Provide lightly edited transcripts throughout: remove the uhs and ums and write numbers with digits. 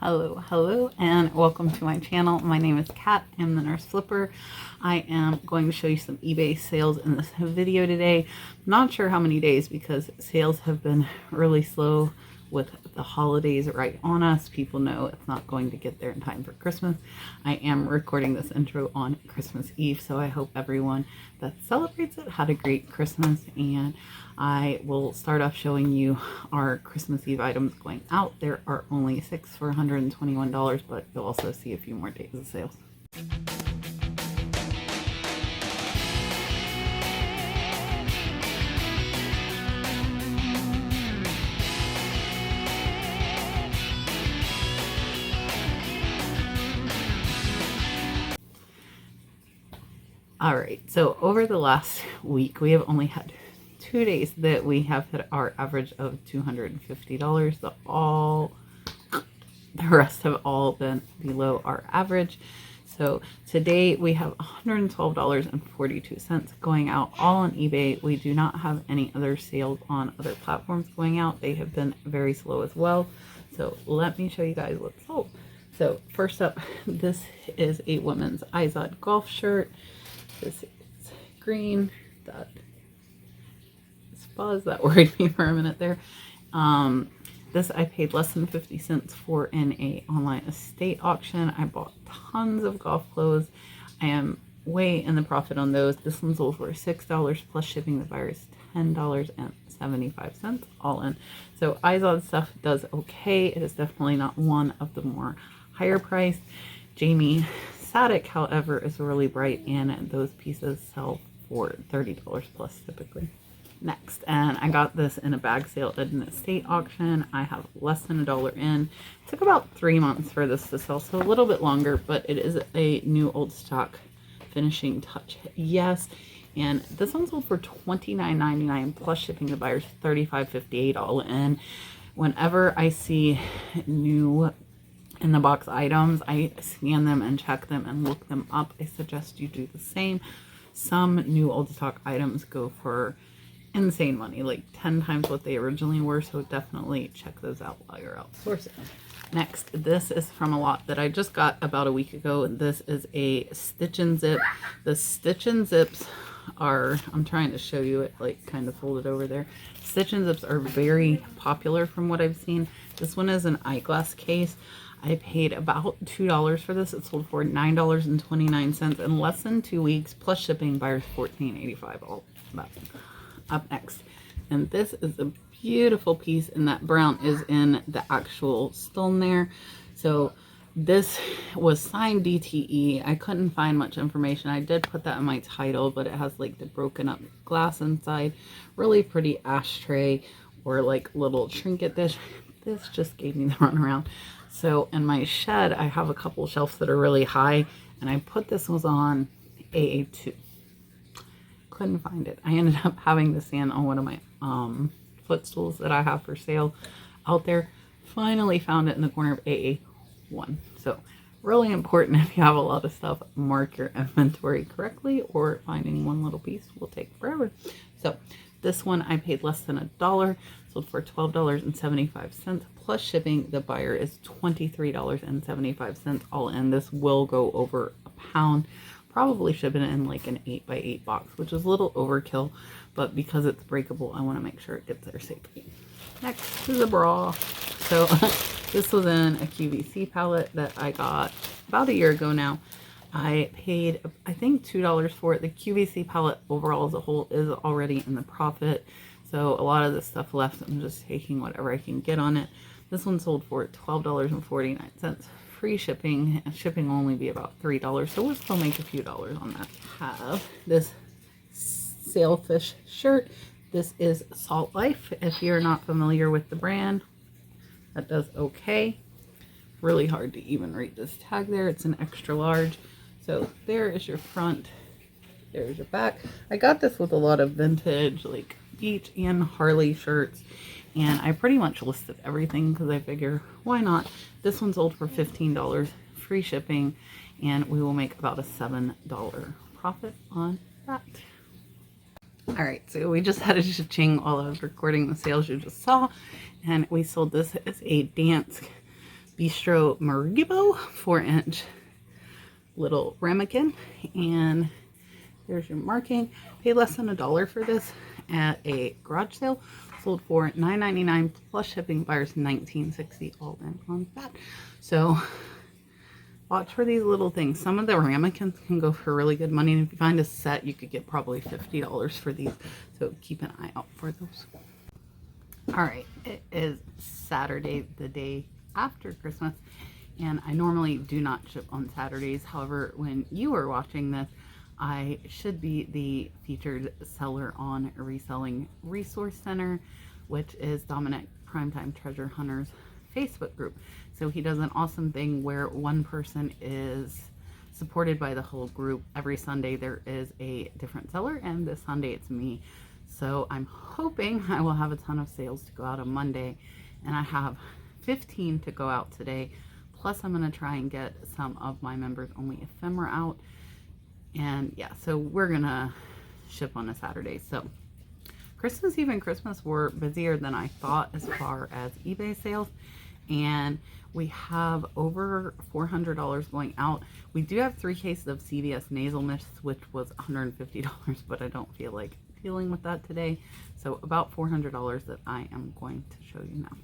Hello, and welcome to my channel. My name is Kat. I'm the Nurse Flipper. I am going to show you some eBay sales in this video today. Not sure how many days because sales have been really slow with the holidays right on us. People know it's not going to get there in time for Christmas. I am recording this intro on Christmas Eve, so I hope everyone that celebrates it had a great Christmas, and I will start off showing you our Christmas Eve items going out. There are only 6 for $121, but you'll also see a few more days of sales. All right, so over the last week, we have only had 2 days that we have hit our average of $250. The rest have all been below our average. So today we have $112.42 going out all on eBay. We do not have any other sales on other platforms going out. They have been very slow as well. So let me show you guys what's sold. So first up, this is a women's Izod golf shirt. This is green. That worried me for a minute there. This I paid less than 50 cents for in a online estate auction. I bought tons of golf clothes. I am way in the profit on those. This one sold for $6 plus shipping. The buyer is $10.75 all in. So Izod stuff does okay. It is definitely not one of the more higher priced. Jamie Sadik, however, is really bright, and those pieces sell for $30 plus typically. Next, and I got this in a bag sale at an estate auction. I have less than $1 in. It took about 3 months for this to sell, so a little bit longer, but it is a new old stock finishing touch. Yes, and this one sold for $29.99 plus shipping. The buyer's $35.58 all in. Whenever I see new in the box items, I scan them and check them and look them up. I suggest you do the same. Some new old stock items go for insane money, like 10 times what they originally were, so definitely check those out while you're outsourcing. Next, this is from a lot that I just got about a week ago. This is a stitch and zip. The stitch and zips are, I'm trying to show you it like kind of folded over there. Stitch and zips are very popular from what I've seen. This one is an eyeglass case. I paid about $2 for this. It sold for $9.29 in less than 2 weeks, plus shipping. Buyers $14.85 all about. Up next, and this is a beautiful piece, and that brown is in the actual stone there. So this was signed DTE. I couldn't find much information. I did put that in my title, but it has like the broken up glass inside. Really pretty ashtray or like little trinket dish. This just gave me the runaround. So in my shed, I have a couple shelves that are really high, and I put this was on AA2. Couldn't find it. I ended up having this stand on one of my footstools that I have for sale out there. Finally found it in the corner of AA1. So really important, if you have a lot of stuff, mark your inventory correctly, or finding one little piece will take forever. So this one I paid less than $1, sold for $12.75 plus shipping. The buyer is $23.75 all in. This will go over a pound. Probably ship it in like an 8x8 box, which is a little overkill, but because it's breakable, I want to make sure it gets there safely. Next is a bra. So this was in a QVC palette that I got about a year ago now. I paid, I think, $2 for it. The QVC palette overall as a whole is already in the profit, so a lot of this stuff left, I'm just taking whatever I can get on it. This one sold for $12.49. Free shipping, and shipping will only be about $3, so we'll still make a few dollars on that. Have this sailfish shirt. This is Salt Life. If you're not familiar with the brand, that does okay. Really hard to even read this tag there. It's an extra large. So there is your front, there's your back. I got this with a lot of vintage like beach and Harley shirts, and I pretty much listed everything because I figure why not. This one sold for $15, free shipping, and we will make about a $7 profit on that. All right, so we just had a cha-ching while I was recording the sales you just saw, and we sold this as a dance Bistro Maribo 4-inch little ramekin. And there's your marking. Paid less than $1 for this at a garage sale. Sold for $9.99 plus shipping. Buyers $19.60 all in on that. So watch for these little things. Some of the ramekins can go for really good money, and if you find a set, you could get probably $50 for these. So keep an eye out for those. All right, it is Saturday, the day after Christmas, and I normally do not ship on Saturdays. However, when you are watching this, I should be the featured seller on Reselling Resource Center, which is Dominic Primetime Treasure Hunter's Facebook group. So he does an awesome thing where one person is supported by the whole group. Every Sunday there is a different seller, and this Sunday it's me. So I'm hoping I will have a ton of sales to go out on Monday, and I have 15 to go out today. Plus I'm going to try and get some of my members only ephemera out. And yeah, so we're going to ship on a Saturday. So Christmas Eve and Christmas were busier than I thought as far as eBay sales. And we have over $400 going out. We do have 3 cases of CVS nasal mist, which was $150, but I don't feel like dealing with that today. So about $400 that I am going to show you now.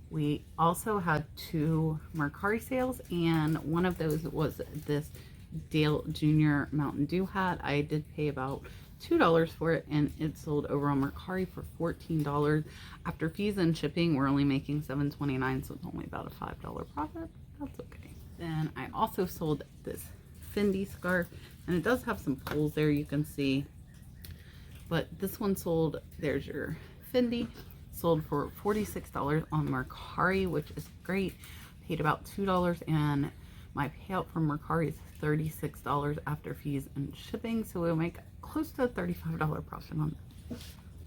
We also had 2 Mercari sales, and one of those was this Dale Jr. Mountain Dew hat. I did pay about $2 for it, and it sold over on Mercari for $14. After fees and shipping, we're only making $7.29, so it's only about a $5 profit. That's okay. Then I also sold this Fendi scarf, and it does have some pulls there, you can see. But this one sold, there's your Fendi, sold for $46 on Mercari, which is great. Paid about $2, and my payout from Mercari is $36 after fees and shipping, so we'll make close to a $35 profit on that.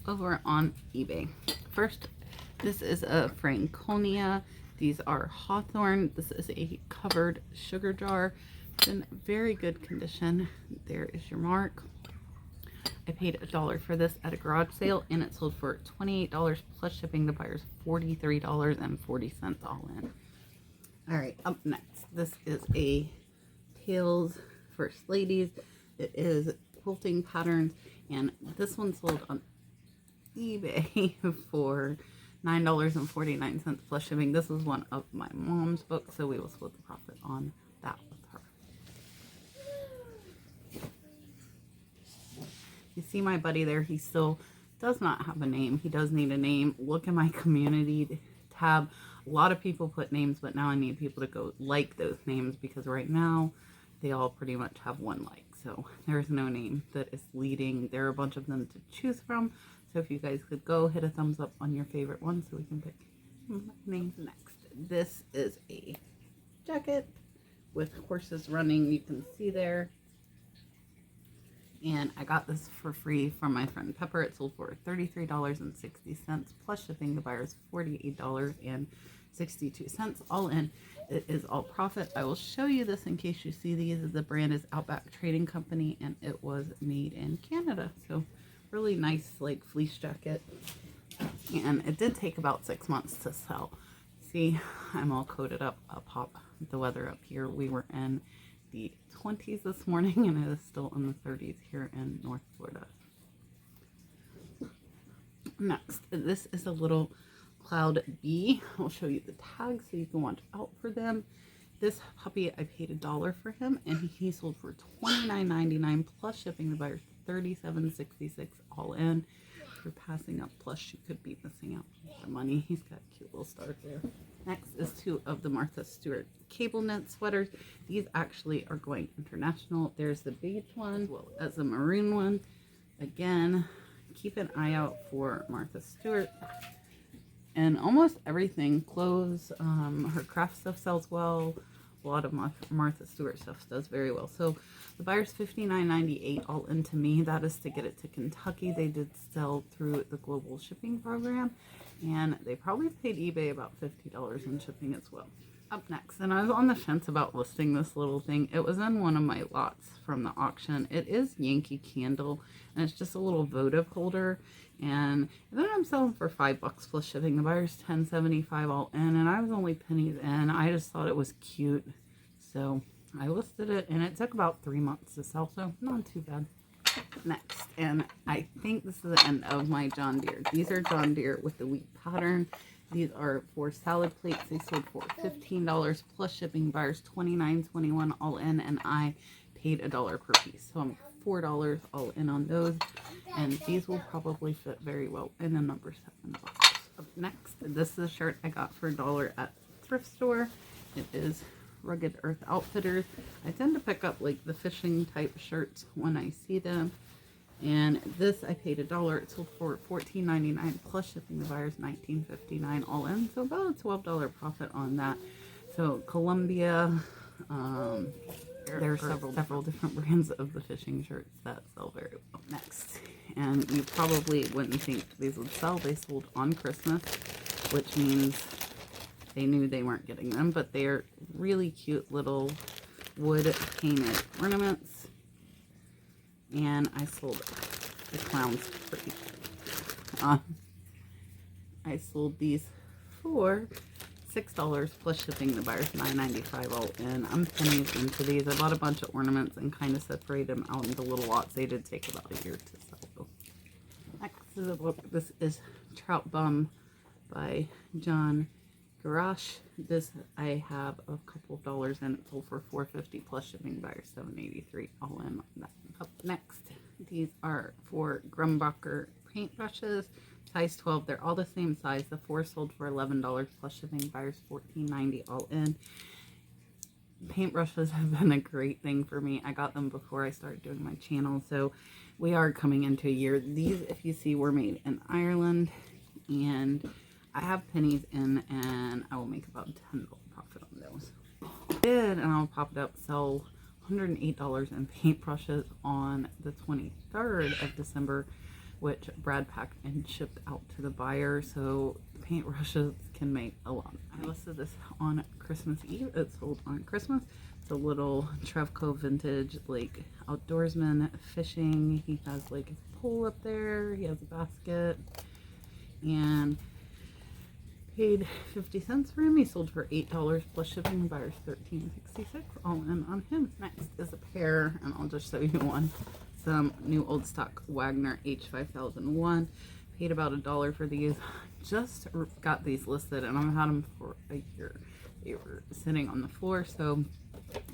Over on eBay. First, this is a Franconia. These are Hawthorne. This is a covered sugar jar. It's in very good condition. There is your mark. I paid $1 for this at a garage sale, and it sold for $28 plus shipping. The buyer's $43.40 all in. All right, up next, this is a Tails First Ladies. It is quilting patterns, and this one sold on eBay for $9.49 plus shipping. This is one of my mom's books, so we will split the profit on that with her. You see my buddy there, he still does not have a name. He does need a name. Look at my community tab. A lot of people put names, but now I need people to go like those names, because right now they all pretty much have one like. So there's no name that is leading. There are a bunch of them to choose from. So if you guys could go hit a thumbs up on your favorite one so we can pick names next. This is a jacket with horses running. You can see there. And I got this for free from my friend Pepper. It sold for $33.60 plus shipping. The buyer's $48.62 all in. It is all profit. I will show you this in case you see these. The brand is Outback Trading Company, and it was made in Canada. So really nice, like, fleece jacket. And it did take about 6 months to sell. See, I'm all coated up. I'll pop the weather up here. We were in the 20s this morning, and it is still in the 30s here in North Florida. Next, this is a little Cloud Bee. I'll show you the tags so you can watch out for them. This puppy, I paid $1 for him, and he sold for $29.99 plus shipping. The buyer's $37.66 all in. If you're passing up plus, you could be missing out on the money. He's got cute little stars there. Next is 2 of the Martha Stewart cable knit sweaters. These actually are going international. There's the beige one as well as the maroon one. Again, keep an eye out for Martha Stewart. And almost everything, clothes, her craft stuff sells well. A lot of Martha Stewart stuff does very well. So the buyer's $59.98 all into me. That is to get it to Kentucky. They did sell through the global shipping program, and they probably paid eBay about $50 in shipping as well. Up next, and I was on the fence about listing this little thing. It was in one of my lots from the auction. It is Yankee Candle, and it's just a little votive holder, And then I'm selling for $5 plus shipping. The buyer's $10.75 all in, and I was only pennies in. I just thought it was cute, so I listed it, and it took about 3 months to sell, so not too bad. Next, and I think this is the end of my John Deere. These are John Deere with the wheat pattern. These are 4 salad plates. They sold for $15 plus shipping. Buyers $29.21 all in, and I paid $1 per piece. So I'm $4 all in on those, and these will probably fit very well in a number 7 box. Up next, this is a shirt I got for $1 at the thrift store. It is Rugged Earth Outfitters. I tend to pick up like the fishing type shirts when I see them. And this I paid $1. It sold for $14.99 plus shipping. The buyers $19.59 all in. So about a $12 profit on that. So Columbia, there are several different brands of the fishing shirts that sell very well. Next, and you probably wouldn't think these would sell. They sold on Christmas, which means they knew they weren't getting them, but they're really cute little wood painted ornaments. And I sold the clowns free. I sold these for $6 plus shipping. The buyer's $9.95 all in. I'm pennies into these. I bought a bunch of ornaments and kind of separated them out into little lots. They did take about a year to sell though. Next is a book. This is Trout Bum by John Garage. This I have a couple of dollars in. It sold for $4.50 plus shipping. Buyer $7.83 all in on that. Up next, these are 4 Grumbacher paintbrushes, size 12. They're all the same size. The 4 sold for $11 plus shipping. Buyers $14.90 all in. Paintbrushes have been a great thing for me. I got them before I started doing my channel, so we are coming into a year. These, if you see, were made in Ireland, and I have pennies in, and I will make about $10 profit on those. I did, and I'll pop it up, sell $108 in paintbrushes on the 23rd of December, which Brad packed and shipped out to the buyer, so the paintbrushes can make a lot. I listed this on Christmas Eve. It sold on Christmas. It's a little Trevco vintage, like, outdoorsman fishing. He has like his pole up there. He has a basket, and paid 50 cents for him. He sold for $8 plus shipping. Buyers $13.66 all in on him. Next is a pair, and I'll just show you one. Some new old stock Wagner H5001. Paid about $1 for these. Just got these listed, and I've had them for a year. They were sitting on the floor, so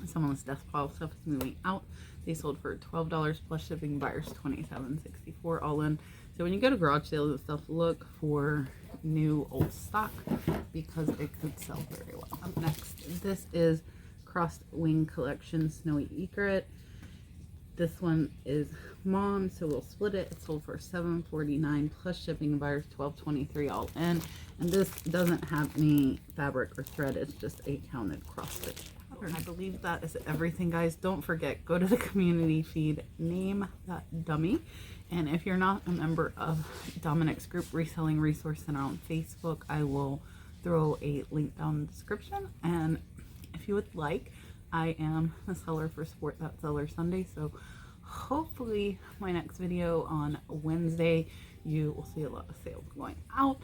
someone's desk pile stuff is moving out. They sold for $12 plus shipping. Buyers $27.64 all in. So when you go to garage sales and stuff, look for new old stock because it could sell very well. Up next, this is Crossed Wing Collection Snowy Egret. This one is mom, so we'll split it. It sold for $7.49 plus shipping. Buyers $12.23 all in. And this doesn't have any fabric or thread. It's just a counted cross stitch pattern. I believe that is everything, guys. Don't forget, go to the community feed, name that dummy. And if you're not a member of Dominic's group, Reselling Resource Center on Facebook, I will throw a link down in the description. And if you would like, I am a seller for Support That Seller Sunday. So hopefully my next video on Wednesday, you will see a lot of sales going out.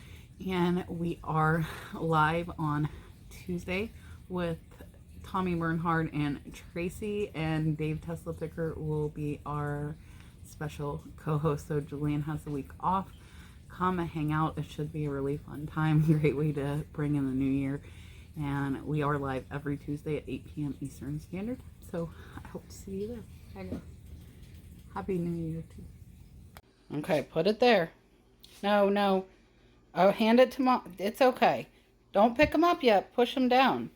And we are live on Tuesday with Tommy Bernhard and Tracy, and Dave Tesla Picker will be our special co-host. So Julian has the week off. Come and hang out. It should be a really fun time. Great way to bring in the new year. And we are live every Tuesday at 8 p.m. Eastern Standard. So I hope to see you there. Bye, guys. Happy New Year too. Okay, put it there. No. Oh, hand it to mom. It's okay. Don't pick them up yet. Push them down.